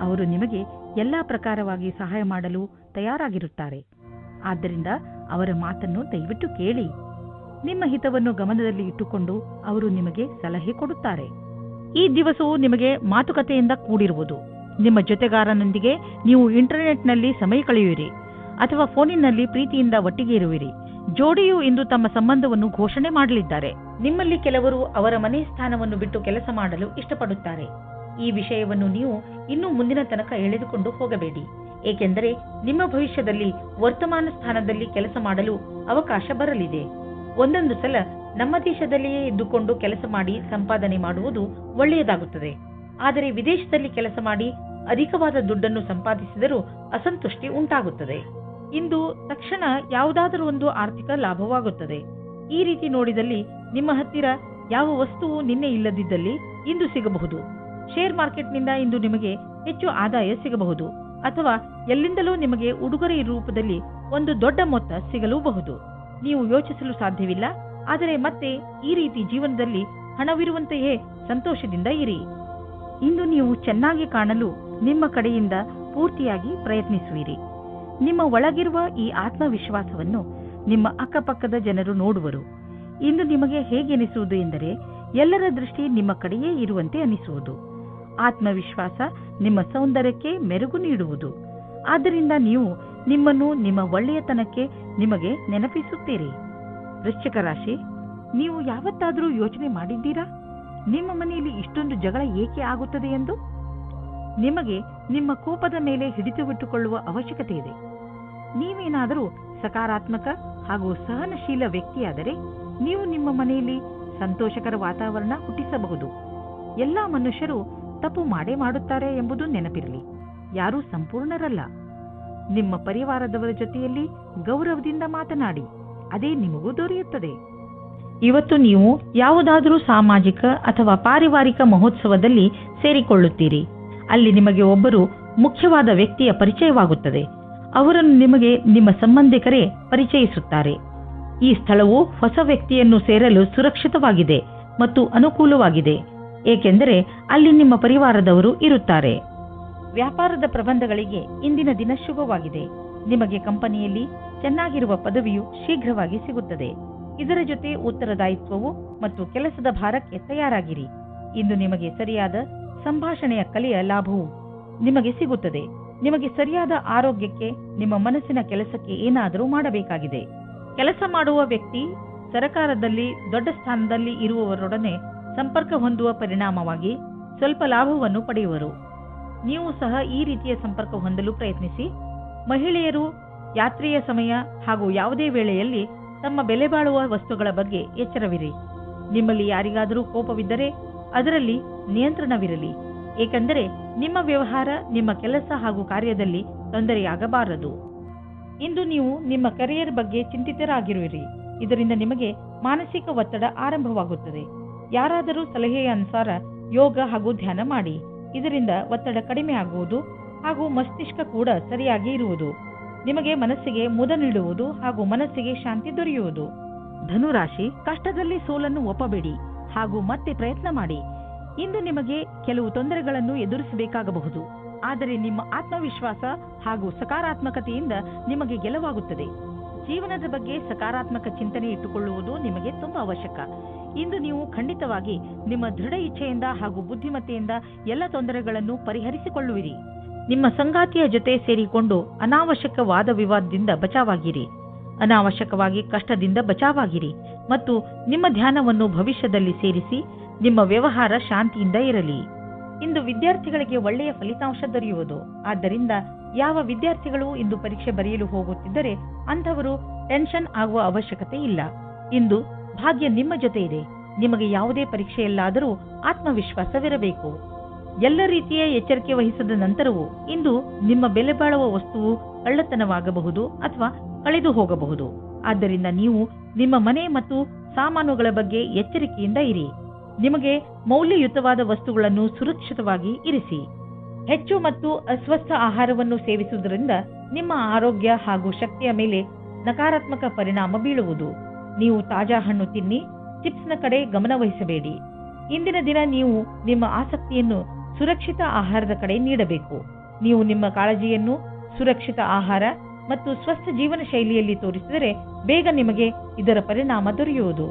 ಅವರು ನಿಮಗೆ ಎಲ್ಲಾ ಪ್ರಕಾರವಾಗಿ ಸಹಾಯ ಮಾಡಲು ತಯಾರಾಗಿರುತ್ತಾರೆ. ಆದ್ದರಿಂದ ಅವರ ಮಾತನ್ನು ದಯವಿಟ್ಟು ಕೇಳಿ. ನಿಮ್ಮ ಹಿತವನ್ನು ಗಮನದಲ್ಲಿ ಇಟ್ಟುಕೊಂಡು ಅವರು ನಿಮಗೆ ಸಲಹೆ ಕೊಡುತ್ತಾರೆ. ಈ ದಿವಸವು ನಿಮಗೆ ಮಾತುಕತೆಯಿಂದ ಕೂಡಿರುವುದು. ನಿಮ್ಮ ಜೊತೆಗಾರನೊಂದಿಗೆ ನೀವು ಇಂಟರ್ನೆಟ್ನಲ್ಲಿ ಸಮಯ ಕಳೆಯುವಿರಿ ಅಥವಾ ಫೋನಿನಲ್ಲಿ ಪ್ರೀತಿಯಿಂದ ಒಟ್ಟಿಗೆ ಇರುವಿರಿ. ಜೋಡಿಯು ಇಂದು ತಮ್ಮ ಸಂಬಂಧವನ್ನು ಘೋಷಣೆ ಮಾಡಲಿದ್ದಾರೆ. ನಿಮ್ಮಲ್ಲಿ ಕೆಲವರು ಅವರ ಮನೆ ಸ್ಥಾನವನ್ನು ಬಿಟ್ಟು ಕೆಲಸ ಮಾಡಲು ಇಷ್ಟಪಡುತ್ತಾರೆ. ಈ ವಿಷಯವನ್ನು ನೀವು ಇನ್ನು ಮುಂದಿನ ತನಕ ಎಳೆದುಕೊಂಡು ಹೋಗಬೇಡಿ, ಏಕೆಂದರೆ ನಿಮ್ಮ ಭವಿಷ್ಯದಲ್ಲಿ ವರ್ತಮಾನ ಸ್ಥಾನದಲ್ಲಿ ಕೆಲಸ ಮಾಡಲು ಅವಕಾಶ ಬರಲಿದೆ. ಒಂದೊಂದು ಸಲ ನಮ್ಮ ದೇಶದಲ್ಲಿಯೇ ಇದ್ದುಕೊಂಡು ಕೆಲಸ ಮಾಡಿ ಸಂಪಾದನೆ ಮಾಡುವುದು ಒಳ್ಳೆಯದಾಗುತ್ತದೆ. ಆದರೆ ವಿದೇಶದಲ್ಲಿ ಕೆಲಸ ಮಾಡಿ ಅಧಿಕವಾದ ದುಡ್ಡನ್ನು ಸಂಪಾದಿಸಿದರೂ ಅಸಂತುಷ್ಟಿ ಉಂಟಾಗುತ್ತದೆ. ಇಂದು ತಕ್ಷಣ ಯಾವುದಾದರೂ ಒಂದು ಆರ್ಥಿಕ ಲಾಭವಾಗುತ್ತದೆ. ಈ ರೀತಿ ನೋಡಿದಲ್ಲಿ ನಿಮ್ಮ ಹತ್ತಿರ ಯಾವ ವಸ್ತುವು ನಿನ್ನೆ ಇಲ್ಲದಿದ್ದಲ್ಲಿ ಇಂದು ಸಿಗಬಹುದು. ಶೇರ್ ಮಾರ್ಕೆಟ್ನಿಂದ ಇಂದು ನಿಮಗೆ ಹೆಚ್ಚು ಆದಾಯ ಸಿಗಬಹುದು ಅಥವಾ ಎಲ್ಲಿಂದಲೂ ನಿಮಗೆ ಉಡುಗೊರೆ ರೂಪದಲ್ಲಿ ಒಂದು ದೊಡ್ಡ ಮೊತ್ತ ಸಿಗಲೂಬಹುದು. ನೀವು ಯೋಚಿಸಲು ಸಾಧ್ಯವಿಲ್ಲ, ಆದರೆ ಮತ್ತೆ ಈ ರೀತಿ ಜೀವನದಲ್ಲಿ ಹಣವಿರುವಂತೆಯೇ ಸಂತೋಷದಿಂದ ಇರಿ. ಇಂದು ನೀವು ಚೆನ್ನಾಗಿ ಕಾಣಲು ನಿಮ್ಮ ಕಡೆಯಿಂದ ಪೂರ್ತಿಯಾಗಿ ಪ್ರಯತ್ನಿಸುವಿರಿ. ನಿಮ್ಮ ಒಳಗಿರುವ ಈ ಆತ್ಮವಿಶ್ವಾಸವನ್ನು ನಿಮ್ಮ ಅಕ್ಕಪಕ್ಕದ ಜನರು ನೋಡುವರು. ಇಂದು ನಿಮಗೆ ಹೇಗೆನಿಸುವುದು ಎಂದರೆ ಎಲ್ಲರ ದೃಷ್ಟಿ ನಿಮ್ಮ ಕಡೆಯೇ ಇರುವಂತೆ ಅನಿಸುವುದು. ಆತ್ಮವಿಶ್ವಾಸ ನಿಮ್ಮ ಸೌಂದರ್ಯಕ್ಕೆ ಮೆರುಗು ನೀಡುವುದು. ಆದ್ದರಿಂದ ನೀವು ನಿಮ್ಮನ್ನು ನಿಮ್ಮ ಒಳ್ಳೆಯತನಕ್ಕೆ ನಿಮಗೆ ನೆನಪಿಸುತ್ತೀರಿ. ವೃಶ್ಚಿಕ ರಾಶಿ, ನೀವು ಯಾವತ್ತಾದರೂ ಯೋಚನೆ ಮಾಡಿದ್ದೀರಾ ನಿಮ್ಮ ಮನೆಯಲ್ಲಿ ಇಷ್ಟೊಂದು ಜಗಳ ಏಕೆ ಆಗುತ್ತದೆ ಎಂದು? ನಿಮಗೆ ನಿಮ್ಮ ಕೋಪದ ಮೇಲೆ ಹಿಡಿತವಿಟ್ಟುಕೊಳ್ಳುವ ಅವಶ್ಯಕತೆ ಇದೆ. ನೀವೇನಾದರೂ ಸಕಾರಾತ್ಮಕ ಹಾಗೂ ಸಹನಶೀಲ ವ್ಯಕ್ತಿಯಾದರೆ ನೀವು ನಿಮ್ಮ ಮನೆಯಲ್ಲಿ ಸಂತೋಷಕರ ವಾತಾವರಣ ಹುಟ್ಟಿಸಬಹುದು. ಎಲ್ಲಾ ಮನುಷ್ಯರು ತಪ್ಪು ಮಾಡೇ ಮಾಡುತ್ತಾರೆ ಎಂಬುದು ನೆನಪಿರಲಿ. ಯಾರೂ ಸಂಪೂರ್ಣರಲ್ಲ. ನಿಮ್ಮ ಪರಿವಾರದವರ ಜೊತೆಯಲ್ಲಿ ಗೌರವದಿಂದ ಮಾತನಾಡಿ, ಅದೇ ನಿಮಗೂ ದೊರೆಯುತ್ತದೆ. ಇವತ್ತು ನೀವು ಯಾವುದಾದರೂ ಸಾಮಾಜಿಕ ಅಥವಾ ಪಾರಿವಾರಿಕ ಮಹೋತ್ಸವದಲ್ಲಿ ಸೇರಿಕೊಳ್ಳುತ್ತೀರಿ. ಅಲ್ಲಿ ನಿಮಗೆ ಒಬ್ಬರು ಮುಖ್ಯವಾದ ವ್ಯಕ್ತಿಯ ಪರಿಚಯವಾಗುತ್ತದೆ. ಅವರನ್ನು ನಿಮಗೆ ನಿಮ್ಮ ಸಂಬಂಧಿಕರೇ ಪರಿಚಯಿಸುತ್ತಾರೆ. ಈ ಸ್ಥಳವು ಹೊಸ ವ್ಯಕ್ತಿಯನ್ನು ಸೇರಲು ಸುರಕ್ಷಿತವಾಗಿದೆ ಮತ್ತು ಅನುಕೂಲವಾಗಿದೆ, ಏಕೆಂದರೆ ಅಲ್ಲಿ ನಿಮ್ಮ ಪರಿವಾರದವರು ಇರುತ್ತಾರೆ. ವ್ಯಾಪಾರದ ಪ್ರಬಂಧಗಳಿಗೆ ಇಂದಿನ ದಿನ ಶುಭವಾಗಿದೆ. ನಿಮಗೆ ಕಂಪನಿಯಲ್ಲಿ ಚೆನ್ನಾಗಿರುವ ಪದವಿಯು ಶೀಘ್ರವಾಗಿ ಸಿಗುತ್ತದೆ. ಇದರ ಜೊತೆ ಉತ್ತರದಾಯಿತ್ವವು ಮತ್ತು ಕೆಲಸದ ಭಾರಕ್ಕೆ ತಯಾರಾಗಿರಿ. ಇಂದು ನಿಮಗೆ ಸರಿಯಾದ ಸಂಭಾಷಣೆಯ ಕಲೆಯ ಲಾಭವು ನಿಮಗೆ ಸಿಗುತ್ತದೆ. ನಿಮಗೆ ಸರಿಯಾದ ಆರೋಗ್ಯಕ್ಕೆ ನಿಮ್ಮ ಮನಸ್ಸಿನ ಕೆಲಸಕ್ಕೆ ಏನಾದರೂ ಮಾಡಬೇಕಾಗಿದೆ. ಕೆಲಸ ಮಾಡುವ ವ್ಯಕ್ತಿ ಸರಕಾರದಲ್ಲಿ ದೊಡ್ಡ ಸ್ಥಾನದಲ್ಲಿ ಇರುವವರೊಡನೆ ಸಂಪರ್ಕ ಹೊಂದುವ ಪರಿಣಾಮವಾಗಿ ಸ್ವಲ್ಪ ಲಾಭವನ್ನು ಪಡೆಯುವರು. ನೀವು ಸಹ ಈ ರೀತಿಯ ಸಂಪರ್ಕ ಹೊಂದಲು ಪ್ರಯತ್ನಿಸಿ. ಮಹಿಳೆಯರು ಯಾತ್ರೆಯ ಸಮಯ ಹಾಗೂ ಯಾವುದೇ ವೇಳೆಯಲ್ಲಿ ತಮ್ಮ ಬೆಲೆ ಬಾಳುವ ವಸ್ತುಗಳ ಬಗ್ಗೆ ಎಚ್ಚರವಿರಿ. ನಿಮ್ಮಲ್ಲಿ ಯಾರಿಗಾದರೂ ಕೋಪವಿದ್ದರೆ ಅದರಲ್ಲಿ ನಿಯಂತ್ರಣವಿರಲಿ, ಏಕೆಂದರೆ ನಿಮ್ಮ ವ್ಯವಹಾರ ನಿಮ್ಮ ಕೆಲಸ ಹಾಗೂ ಕಾರ್ಯದಲ್ಲಿ ತೊಂದರೆಯಾಗಬಾರದು. ಇಂದು ನೀವು ನಿಮ್ಮ ಕರಿಯರ್ ಬಗ್ಗೆ ಚಿಂತಿತರಾಗಿರುವಿರಿ. ಇದರಿಂದ ನಿಮಗೆ ಮಾನಸಿಕ ಒತ್ತಡ ಆರಂಭವಾಗುತ್ತದೆ. ಯಾರಾದರೂ ಸಲಹೆಯ ಅನುಸಾರ ಯೋಗ ಹಾಗೂ ಧ್ಯಾನ ಮಾಡಿ. ಇದರಿಂದ ಒತ್ತಡ ಕಡಿಮೆ ಆಗುವುದು ಹಾಗೂ ಮಸ್ತಿಷ್ಕ ಕೂಡ ಸರಿಯಾಗಿ ಇರುವುದು. ನಿಮಗೆ ಮನಸ್ಸಿಗೆ ಮುದ ನೀಡುವುದು ಹಾಗೂ ಮನಸ್ಸಿಗೆ ಶಾಂತಿ ದೊರೆಯುವುದು. ಧನುರಾಶಿ, ಕಷ್ಟದಲ್ಲಿ ಸೋಲನ್ನು ಒಪ್ಪಬೇಡಿ ಹಾಗೂ ಮತ್ತೆ ಪ್ರಯತ್ನ ಮಾಡಿ. ಇಂದು ನಿಮಗೆ ಕೆಲವು ತೊಂದರೆಗಳನ್ನು ಎದುರಿಸಬೇಕಾಗಬಹುದು, ಆದರೆ ನಿಮ್ಮ ಆತ್ಮವಿಶ್ವಾಸ ಹಾಗೂ ಸಕಾರಾತ್ಮಕತೆಯಿಂದ ನಿಮಗೆ ಗೆಲುವಾಗುತ್ತದೆ. ಜೀವನದ ಬಗ್ಗೆ ಸಕಾರಾತ್ಮಕ ಚಿಂತನೆ ಇಟ್ಟುಕೊಳ್ಳುವುದು ನಿಮಗೆ ತುಂಬಾ ಅವಶ್ಯಕ. ಇಂದು ನೀವು ಖಂಡಿತವಾಗಿ ನಿಮ್ಮ ದೃಢ ಇಚ್ಛೆಯಿಂದ ಹಾಗೂ ಬುದ್ಧಿಮತ್ತೆಯಿಂದ ಎಲ್ಲ ತೊಂದರೆಗಳನ್ನು ಪರಿಹರಿಸಿಕೊಳ್ಳುವಿರಿ. ನಿಮ್ಮ ಸಂಗಾತಿಯ ಜೊತೆ ಸೇರಿಕೊಂಡು ಅನಾವಶ್ಯಕ ವಾದ ವಿವಾದದಿಂದ ಬಚಾವಾಗಿರಿ. ಅನಾವಶ್ಯಕವಾಗಿ ಕಷ್ಟದಿಂದ ಬಚಾವಾಗಿರಿ ಮತ್ತು ನಿಮ್ಮ ಧ್ಯಾನವನ್ನು ಭವಿಷ್ಯದಲ್ಲಿ ಸೇರಿಸಿ. ನಿಮ್ಮ ವ್ಯವಹಾರ ಶಾಂತಿಯಿಂದ ಇರಲಿ. ಇಂದು ವಿದ್ಯಾರ್ಥಿಗಳಿಗೆ ಒಳ್ಳೆಯ ಫಲಿತಾಂಶ ದೊರೆಯುವುದು. ಆದ್ದರಿಂದ ಯಾವ ವಿದ್ಯಾರ್ಥಿಗಳು ಇಂದು ಪರೀಕ್ಷೆ ಬರೆಯಲು ಹೋಗುತ್ತಿದ್ದರೆ ಅಂಥವರು ಟೆನ್ಷನ್ ಆಗುವ ಅವಶ್ಯಕತೆ ಇಲ್ಲ. ಇಂದು ಭಾಗ್ಯ ನಿಮ್ಮ ಜೊತೆ ಇದೆ. ನಿಮಗೆ ಯಾವುದೇ ಪರೀಕ್ಷೆಯಲ್ಲಾದರೂ ಆತ್ಮವಿಶ್ವಾಸವಿರಬೇಕು. ಎಲ್ಲ ರೀತಿಯ ಎಚ್ಚರಿಕೆ ವಹಿಸಿದ ನಂತರವೂ ಇಂದು ನಿಮ್ಮ ಬೆಲೆ ಬಾಳುವ ವಸ್ತುವು ಕಳ್ಳತನವಾಗಬಹುದು ಅಥವಾ ಕಳೆದು ಹೋಗಬಹುದು. ಆದ್ದರಿಂದ ನೀವು ನಿಮ್ಮ ಮನೆ ಮತ್ತು ಸಾಮಾನುಗಳ ಬಗ್ಗೆ ಎಚ್ಚರಿಕೆಯಿಂದ ಇರಿ. ನಿಮಗೆ ಮೌಲ್ಯಯುತವಾದ ವಸ್ತುಗಳನ್ನು ಸುರಕ್ಷಿತವಾಗಿ ಇರಿಸಿ. ಹೆಚ್ಚು ಮತ್ತು ಅಸ್ವಸ್ಥ ಆಹಾರವನ್ನು ಸೇವಿಸುವುದರಿಂದ ನಿಮ್ಮ ಆರೋಗ್ಯ ಹಾಗೂ ಶಕ್ತಿಯ ಮೇಲೆ ನಕಾರಾತ್ಮಕ ಪರಿಣಾಮ ಬೀಳುವುದು. ನೀವು ತಾಜಾ ಹಣ್ಣು ತಿನ್ನಿ, ಚಿಪ್ಸ್ನ ಕಡೆ ಗಮನ ವಹಿಸಬೇಡಿ. ಇಂದಿನ ದಿನ ನೀವು ನಿಮ್ಮ ಆಸಕ್ತಿಯನ್ನು ಸುರಕ್ಷಿತ ಆಹಾರದ ಕಡೆ ನೀಡಬೇಕು. ನೀವು ನಿಮ್ಮ ಕಾಳಜಿಯನ್ನು ಸುರಕ್ಷಿತ ಆಹಾರ ಮತ್ತು ಸ್ವಸ್ಥ ಜೀವನ ಶೈಲಿಯಲ್ಲಿ ತೋರಿಸಿದರೆ ಬೇಗ ನಿಮಗೆ ಇದರ ಪರಿಣಾಮ ದೊರೆಯುವುದು.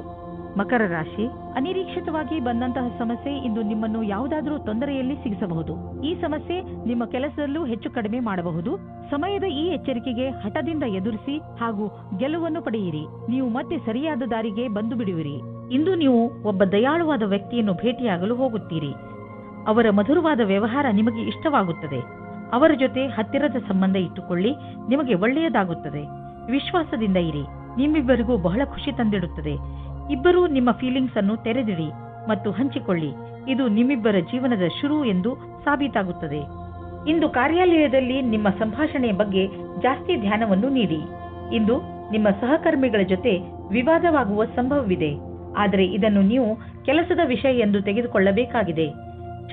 ಮಕರ ರಾಶಿ, ಅನಿರೀಕ್ಷಿತವಾಗಿ ಬಂದಂತಹ ಸಮಸ್ಯೆ ಇಂದು ನಿಮ್ಮನ್ನು ಯಾವುದಾದರೂ ತೊಂದರೆಯಲ್ಲಿ ಸಿಗಿಸಬಹುದು. ಈ ಸಮಸ್ಯೆ ನಿಮ್ಮ ಕೆಲಸದಲ್ಲೂ ಹೆಚ್ಚು ಕಡಿಮೆ ಮಾಡಬಹುದು. ಸಮಯದ ಈ ಎಚ್ಚರಿಕೆಗೆ ಹಠದಿಂದ ಎದುರಿಸಿ ಹಾಗೂ ಗೆಲುವನ್ನು ಪಡೆಯಿರಿ. ನೀವು ಮತ್ತೆ ಸರಿಯಾದ ದಾರಿಗೆ ಬಂದು ಬಿಡುವಿರಿ. ಇಂದು ನೀವು ಒಬ್ಬ ದಯಾಳುವಾದ ವ್ಯಕ್ತಿಯನ್ನು ಭೇಟಿಯಾಗಲು ಹೋಗುತ್ತೀರಿ. ಅವರ ಮಧುರವಾದ ವ್ಯವಹಾರ ನಿಮಗೆ ಇಷ್ಟವಾಗುತ್ತದೆ. ಅವರ ಜೊತೆ ಹತ್ತಿರದ ಸಂಬಂಧ ಇಟ್ಟುಕೊಳ್ಳಿ, ನಿಮಗೆ ಒಳ್ಳೆಯದಾಗುತ್ತದೆ. ವಿಶ್ವಾಸದಿಂದ ಇರಿ, ನಿಮ್ಮಿಬ್ಬರಿಗೂ ಬಹಳ ಖುಷಿ ತಂದಿಡುತ್ತದೆ. ಇಬ್ಬರೂ ನಿಮ್ಮ ಫೀಲಿಂಗ್ಸ್ ಅನ್ನು ತೆರೆದಿಡಿ ಮತ್ತು ಹಂಚಿಕೊಳ್ಳಿ. ಇದು ನಿಮ್ಮಿಬ್ಬರ ಜೀವನದ ಶುರು ಎಂದು ಸಾಬೀತಾಗುತ್ತದೆ. ಇಂದು ಕಾರ್ಯಾಲಯದಲ್ಲಿ ನಿಮ್ಮ ಸಂಭಾಷಣೆಯ ಬಗ್ಗೆ ಜಾಸ್ತಿ ಧ್ಯಾನವನ್ನು ನೀಡಿ. ಇಂದು ನಿಮ್ಮ ಸಹಕರ್ಮಿಗಳ ಜೊತೆ ವಿವಾದವಾಗುವ ಸಂಭವವಿದೆ, ಆದರೆ ಇದನ್ನು ನೀವು ಕೆಲಸದ ವಿಷಯ ಎಂದು ತೆಗೆದುಕೊಳ್ಳಬೇಕಾಗಿದೆ.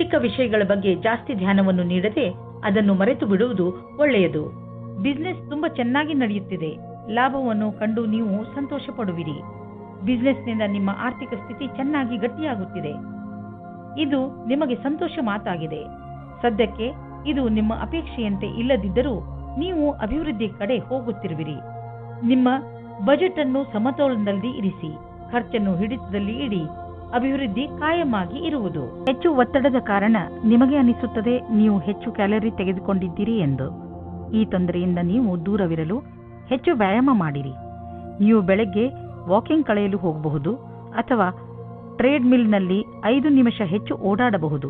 ಚಿಕ್ಕ ವಿಷಯಗಳ ಬಗ್ಗೆ ಜಾಸ್ತಿ ಧ್ಯಾನವನ್ನು ನೀಡದೆ ಅದನ್ನು ಮರೆತು ಬಿಡುವುದು ಒಳ್ಳೆಯದು. ಬಿಸ್ನೆಸ್ ತುಂಬಾ ಚೆನ್ನಾಗಿ ನಡೆಯುತ್ತಿದೆ. ಲಾಭವನ್ನು ಕಂಡು ನೀವು ಸಂತೋಷ ಪಡುವಿರಿ. ಬಿಸ್ನೆಸ್ನಿಂದ ನಿಮ್ಮ ಆರ್ಥಿಕ ಸ್ಥಿತಿ ಚೆನ್ನಾಗಿ ಗಟ್ಟಿಯಾಗುತ್ತಿದೆ. ಇದು ನಿಮಗೆ ಸಂತೋಷ ಮಾತಾಗಿದೆ. ಸದ್ಯಕ್ಕೆ ಇದು ನಿಮ್ಮ ಅಪೇಕ್ಷೆಯಂತೆ ಇಲ್ಲದಿದ್ದರೂ ನೀವು ಅಭಿವೃದ್ಧಿ ಕಡೆ ಹೋಗುತ್ತಿರುವಿರಿ. ನಿಮ್ಮ ಬಜೆಟ್ ಅನ್ನು ಸಮತೋಲನದಲ್ಲಿ ಇರಿಸಿ. ಖರ್ಚನ್ನು ಹಿಡಿತದಲ್ಲಿ ಇಡಿ. ಅಭಿವೃದ್ಧಿ ಕಾಯಮಾಗಿ ಇರುವುದು. ಹೆಚ್ಚು ಒತ್ತಡದ ಕಾರಣ ನಿಮಗೆ ಅನಿಸುತ್ತದೆ ನೀವು ಹೆಚ್ಚು ಕ್ಯಾಲರಿ ತೆಗೆದುಕೊಂಡಿದ್ದೀರಿ ಎಂದು. ಈ ತೊಂದರೆಯಿಂದ ನೀವು ದೂರವಿರಲು ಹೆಚ್ಚು ವ್ಯಾಯಾಮ ಮಾಡಿರಿ. ನೀವು ಬೆಳಗ್ಗೆ ವಾಕಿಂಗ್ ಕಳೆಯಲು ಹೋಗಬಹುದು ಅಥವಾ ಟ್ರೇಡ್ ಮಿಲ್ನಲ್ಲಿ 5 ನಿಮಿಷ ಹೆಚ್ಚು ಓಡಾಡಬಹುದು.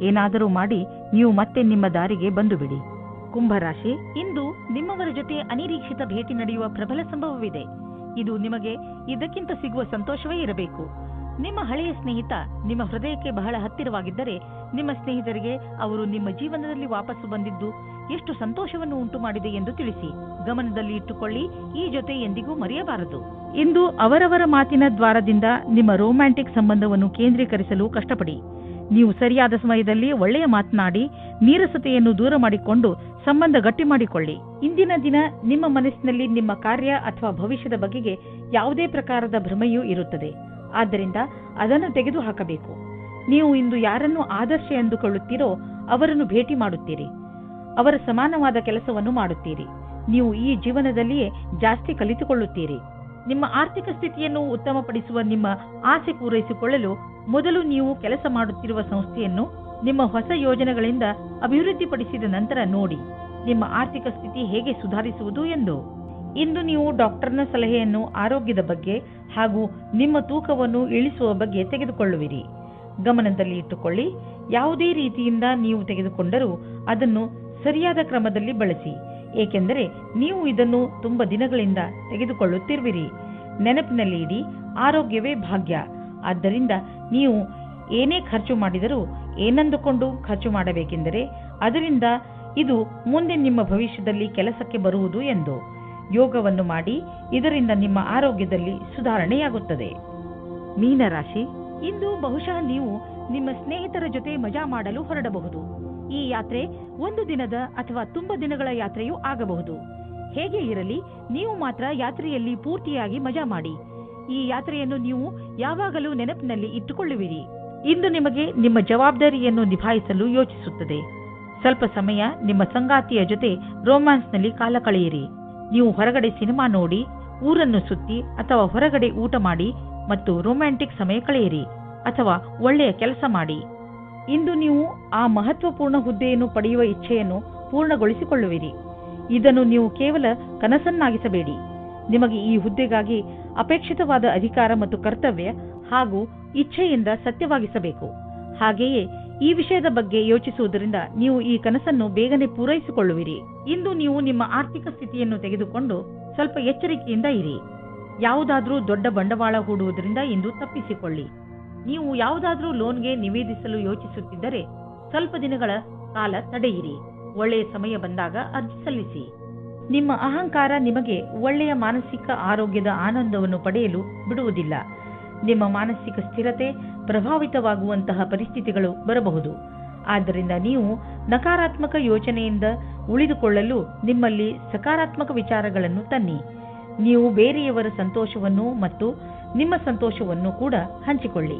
ಏನಾದರೂ ಮಾಡಿ ನೀವು ಮತ್ತೆ ನಿಮ್ಮ ದಾರಿಗೆ ಬಂದು ಬಿಡಿ. ಕುಂಭರಾಶಿ, ಇಂದು ನಿಮ್ಮವರ ಜೊತೆ ಅನಿರೀಕ್ಷಿತ ಭೇಟಿ ನಡೆಯುವ ಪ್ರಬಲ ಸಂಭವವಿದೆ. ಇದು ನಿಮಗೆ ಇದಕ್ಕಿಂತ ಸಿಗುವ ಸಂತೋಷವೇ ಇರಬೇಕು. ನಿಮ್ಮ ಹಳೆಯ ಸ್ನೇಹಿತ ನಿಮ್ಮ ಹೃದಯಕ್ಕೆ ಬಹಳ ಹತ್ತಿರವಾಗಿದ್ದರೆ ನಿಮ್ಮ ಸ್ನೇಹಿತರಿಗೆ ಅವರು ನಿಮ್ಮ ಜೀವನದಲ್ಲಿ ವಾಪಸ್ಸು ಬಂದಿದ್ದು ಎಷ್ಟು ಸಂತೋಷವನ್ನು ಉಂಟು ಮಾಡಿದೆ ಎಂದು ತಿಳಿಸಿ. ಗಮನದಲ್ಲಿ ಇಟ್ಟುಕೊಳ್ಳಿ, ಈ ಜೊತೆ ಎಂದಿಗೂ ಮರೆಯಬಾರದು. ಇಂದು ಅವರವರ ಮಾತಿನ ದ್ವಾರದಿಂದ ನಿಮ್ಮ ರೊಮ್ಯಾಂಟಿಕ್ ಸಂಬಂಧವನ್ನು ಕೇಂದ್ರೀಕರಿಸಲು ಕಷ್ಟಪಡಿ. ನೀವು ಸರಿಯಾದ ಸಮಯದಲ್ಲಿ ಒಳ್ಳೆಯ ಮಾತನಾಡಿ ನೀರಸತೆಯನ್ನು ದೂರ ಮಾಡಿಕೊಂಡು ಸಂಬಂಧ ಗಟ್ಟಿ ಮಾಡಿಕೊಳ್ಳಿ. ಇಂದಿನ ದಿನ ನಿಮ್ಮ ಮನಸ್ಸಿನಲ್ಲಿ ನಿಮ್ಮ ಕಾರ್ಯ ಅಥವಾ ಭವಿಷ್ಯದ ಬಗೆಗೆ ಯಾವುದೇ ಪ್ರಕಾರದ ಭ್ರಮೆಯೂ ಇರುತ್ತದೆ. ಆದ್ದರಿಂದ ಅದನ್ನು ತೆಗೆದುಹಾಕಬೇಕು. ನೀವು ಇಂದು ಯಾರನ್ನು ಆದರ್ಶ ಎಂದುಕೊಳ್ಳುತ್ತೀರೋ ಅವರನ್ನು ಭೇಟಿ ಮಾಡುತ್ತೀರಿ. ಅವರ ಸಮಾನವಾದ ಕೆಲಸವನ್ನು ಮಾಡುತ್ತೀರಿ. ನೀವು ಈ ಜೀವನದಲ್ಲಿಯೇ ಜಾಸ್ತಿ ಕಲಿತುಕೊಳ್ಳುತ್ತೀರಿ. ನಿಮ್ಮ ಆರ್ಥಿಕ ಸ್ಥಿತಿಯನ್ನು ಉತ್ತಮಪಡಿಸುವ ನಿಮ್ಮ ಆಸೆ ಪೂರೈಸಿಕೊಳ್ಳಲು ಮೊದಲು ನೀವು ಕೆಲಸ ಮಾಡುತ್ತಿರುವ ಸಂಸ್ಥೆಯನ್ನು ನಿಮ್ಮ ಹೊಸ ಯೋಜನೆಗಳಿಂದ ಅಭಿವೃದ್ಧಿಪಡಿಸಿದ ನಂತರ ನೋಡಿ ನಿಮ್ಮ ಆರ್ಥಿಕ ಸ್ಥಿತಿ ಹೇಗೆ ಸುಧಾರಿಸುವುದು ಎಂದು. ಇಂದು ನೀವು ಡಾಕ್ಟರ್ನ ಸಲಹೆಯನ್ನು ಆರೋಗ್ಯದ ಬಗ್ಗೆ ಹಾಗೂ ನಿಮ್ಮ ತೂಕವನ್ನು ಇಳಿಸುವ ಬಗ್ಗೆ ತೆಗೆದುಕೊಳ್ಳುವಿರಿ. ಗಮನದಲ್ಲಿ ಇಟ್ಟುಕೊಳ್ಳಿ, ಯಾವುದೇ ರೀತಿಯಿಂದ ನೀವು ತೆಗೆದುಕೊಂಡರೂ ಅದನ್ನು ಸರಿಯಾದ ಕ್ರಮದಲ್ಲಿ ಬಳಸಿ, ಏಕೆಂದರೆ ನೀವು ಇದನ್ನು ತುಂಬ ದಿನಗಳಿಂದ ತೆಗೆದುಕೊಳ್ಳುತ್ತಿರುವಿರಿ. ನೆನಪಿನಲ್ಲಿ ಇಡಿ, ಆರೋಗ್ಯವೇ ಭಾಗ್ಯ. ಆದ್ದರಿಂದ ನೀವು ಏನೇ ಖರ್ಚು ಮಾಡಿದರೂ ಏನಂದುಕೊಂಡು ಖರ್ಚು ಮಾಡಬೇಕೆಂದರೆ ಅದರಿಂದ ಇದು ಮುಂದೆ ನಿಮ್ಮ ಭವಿಷ್ಯದಲ್ಲಿ ಕೆಲಸಕ್ಕೆ ಬರುವುದು ಎಂದು. ಯೋಗವನ್ನು ಮಾಡಿ, ಇದರಿಂದ ನಿಮ್ಮ ಆರೋಗ್ಯದಲ್ಲಿ ಸುಧಾರಣೆಯಾಗುತ್ತದೆ. ಮೀನರಾಶಿ, ಇಂದು ಬಹುಶಃ ನೀವು ನಿಮ್ಮ ಸ್ನೇಹಿತರ ಜೊತೆ ಮಜಾ ಮಾಡಲು ಹೊರಡಬಹುದು. ಈ ಯಾತ್ರೆ 1 ದಿನದ ಅಥವಾ ತುಂಬ ದಿನಗಳ ಯಾತ್ರೆಯೂ ಆಗಬಹುದು. ಹೇಗೆ ಇರಲಿ, ನೀವು ಮಾತ್ರ ಯಾತ್ರೆಯಲ್ಲಿ ಪೂರ್ತಿಯಾಗಿ ಮಜಾ ಮಾಡಿ. ಈ ಯಾತ್ರೆಯನ್ನು ನೀವು ಯಾವಾಗಲೂ ನೆನಪಿನಲ್ಲಿ ಇಟ್ಟುಕೊಳ್ಳುವಿರಿ. ಇಂದು ನಿಮಗೆ ನಿಮ್ಮ ಜವಾಬ್ದಾರಿಯನ್ನು ನಿಭಾಯಿಸಲು ಯೋಚಿಸುತ್ತದೆ. ಸ್ವಲ್ಪ ಸಮಯ ನಿಮ್ಮ ಸಂಗಾತಿಯ ಜೊತೆ ರೋಮ್ಯಾನ್ಸ್ನಲ್ಲಿ ಕಾಲ ಕಳೆಯಿರಿ. ನೀವು ಹೊರಗಡೆ ಸಿನಿಮಾ ನೋಡಿ, ಊರನ್ನು ಸುತ್ತಿ ಅಥವಾ ಹೊರಗಡೆ ಊಟ ಮಾಡಿ ಮತ್ತು ರೊಮ್ಯಾಂಟಿಕ್ ಸಮಯ ಕಳೆಯಿರಿ ಅಥವಾ ಒಳ್ಳೆಯ ಕೆಲಸ ಮಾಡಿ. ಇಂದು ನೀವು ಆ ಮಹತ್ವಪೂರ್ಣ ಹುದ್ದೆಯನ್ನು ಪಡೆಯುವ ಇಚ್ಛೆಯನ್ನು ಪೂರ್ಣಗೊಳಿಸಿಕೊಳ್ಳುವಿರಿ. ಇದನ್ನು ನೀವು ಕೇವಲ ಕನಸನ್ನಾಗಿಸಬೇಡಿ. ನಿಮಗೆ ಈ ಹುದ್ದೆಗಾಗಿ ಅಪೇಕ್ಷಿತವಾದ ಅಧಿಕಾರ ಮತ್ತು ಕರ್ತವ್ಯ ಹಾಗೂ ಇಚ್ಛೆಯಿಂದ ಸತ್ಯವಾಗಿಸಬೇಕು. ಹಾಗೆಯೇ ಈ ವಿಷಯದ ಬಗ್ಗೆ ಯೋಚಿಸುವುದರಿಂದ ನೀವು ಈ ಕನಸನ್ನು ಬೇಗನೆ ಪೂರೈಸಿಕೊಳ್ಳುವಿರಿ. ಇಂದು ನೀವು ನಿಮ್ಮ ಆರ್ಥಿಕ ಸ್ಥಿತಿಯನ್ನು ತೆಗೆದುಕೊಂಡು ಸ್ವಲ್ಪ ಎಚ್ಚರಿಕೆಯಿಂದ ಇರಿ. ಯಾವುದಾದ್ರೂ ದೊಡ್ಡ ಬಂಡವಾಳ ಹೂಡುವುದರಿಂದ ಇಂದು ತಪ್ಪಿಸಿಕೊಳ್ಳಿ. ನೀವು ಯಾವುದಾದ್ರೂ ಲೋನ್ಗೆ ನಿವೇದಿಸಲು ಯೋಚಿಸುತ್ತಿದ್ದರೆ ಸ್ವಲ್ಪ ದಿನಗಳ ಕಾಲ ತಡೆಯಿರಿ. ಒಳ್ಳೆಯ ಸಮಯ ಬಂದಾಗ ಅರ್ಜಿ ಸಲ್ಲಿಸಿ. ನಿಮ್ಮ ಅಹಂಕಾರ ನಿಮಗೆ ಒಳ್ಳೆಯ ಮಾನಸಿಕ ಆರೋಗ್ಯದ ಆನಂದವನ್ನು ಪಡೆಯಲು ಬಿಡುವುದಿಲ್ಲ. ನಿಮ್ಮ ಮಾನಸಿಕ ಸ್ಥಿರತೆ ಪ್ರಭಾವಿತವಾಗುವಂತಹ ಪರಿಸ್ಥಿತಿಗಳು ಬರಬಹುದು. ಆದ್ದರಿಂದ ನೀವು ನಕಾರಾತ್ಮಕ ಯೋಚನೆಯಿಂದ ಉಳಿದುಕೊಳ್ಳಲು ನಿಮ್ಮಲ್ಲಿ ಸಕಾರಾತ್ಮಕ ವಿಚಾರಗಳನ್ನು ತನ್ನಿ. ನೀವು ಬೇರೆಯವರ ಸಂತೋಷವನ್ನು ಮತ್ತು ನಿಮ್ಮ ಸಂತೋಷವನ್ನು ಕೂಡ ಹಂಚಿಕೊಳ್ಳಿ.